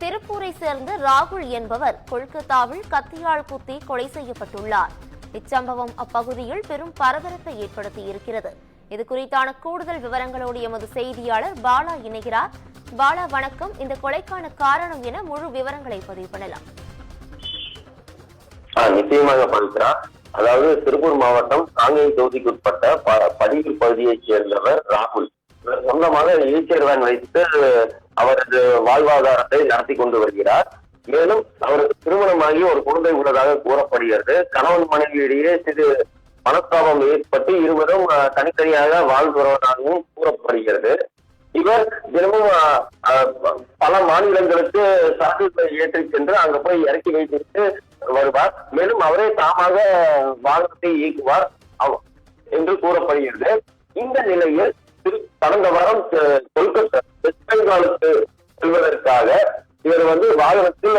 திருப்பூரை சேர்ந்த ராகுல் என்பவர் கொல்கத்தாவில் கத்தியால் குத்தி கொலை செய்யப்பட்டுள்ளார். இச்சம்பவம் அப்பகுதியில் பெரும் பரபரப்பை ஏற்படுத்தியிருக்கிறது. இது குறித்தான கூடுதல் விவரங்களோடு எமது செய்தியாளர் பாலா இணைகிறார். பாலா, வணக்கம். இந்த கொலைக்கான காரணம் என முழு விவரங்களை பதிவு பண்ணலாம். நிச்சயமாக பவித்ரா. அதாவது திருப்பூர் மாவட்டம் காங்கேயம் தொகுதிக்குட்பட்ட படியூர் பகுதியைச் சேர்ந்தவர் ராகுல். சொந்தமாக ஈச்சர் வேன் வைத்து அவரது வாழ்வாதாரத்தை நடத்தி கொண்டு வருகிறார். மேலும் அவருக்கு திருமணமாகி ஒரு குழந்தை உள்ளதாக கூறப்படுகிறது. கணவன் மனைவியிடையே சிறு மனஸ்தாபம் ஏற்பட்டு இருவரும் தனித்தனியாக வாழ்ந்து வருவதாகவும் கூறப்படுகிறது. இவர் தினமும் பல மாநிலங்களுக்கு சான்றிதழை ஏற்றி சென்று அங்க போய் இறக்கி வைத்துவிட்டு வருவார். மேலும் அவரே தாமாக வாகனத்தை இயக்குவார் என்று கூறப்படுகிறது. இந்த நிலையில் கடந்த வாரம் கொல்கத்தா வெஸ்ட் பெங்காலுக்கு செல்வதற்காக இவர் வாகனத்தில்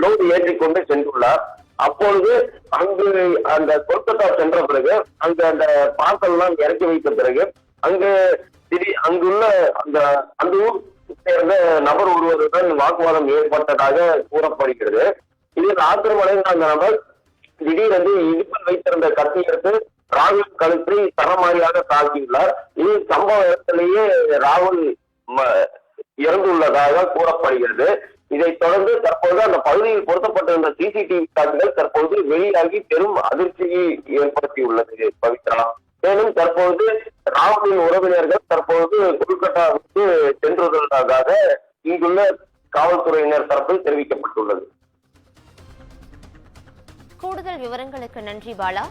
லோடு ஏற்றிக்கொண்டு சென்றுள்ளார். அப்பொழுது அங்கு அந்த கொல்கத்தா சென்ற பிறகு அங்கு அந்த பார்சல் எல்லாம் இறக்கி வைத்த பிறகு அங்குள்ள அந்த ஊர் சேர்ந்த நபர் ஒருவருடன் வாக்குவாதம் ஏற்பட்டதாக கூறப்படுகிறது. இதில் ஆத்திரமடைந்த அந்த நபர் திடீரென்று இடுப்பில் வைத்திருந்த கத்தி எடுத்து ராகுல் கழுத்தை சரமாரியாக தாக்கியுள்ளார். இது சம்பவ இடத்திலேயே ராகுல் இறந்துள்ளதாக கூறப்படுகிறது. இதைத் தொடர்ந்து தற்போது அந்த பகுதியில் பொருத்தப்பட்டிருந்த சிசிடிவி காட்சிகள் தற்போது வெளியாகி பெரும் அதிர்ச்சியை ஏற்படுத்தியுள்ளது பவித்ரா. மேலும் தற்போது ராகுலின் உறவினர்கள் தற்போது கொல்கத்தாவுக்கு சென்றுள்ளதாக இங்குள்ள காவல்துறையினர் தரப்பில் தெரிவிக்கப்பட்டுள்ளது. கூடுதல் விவரங்களுக்கு நன்றி பாலா.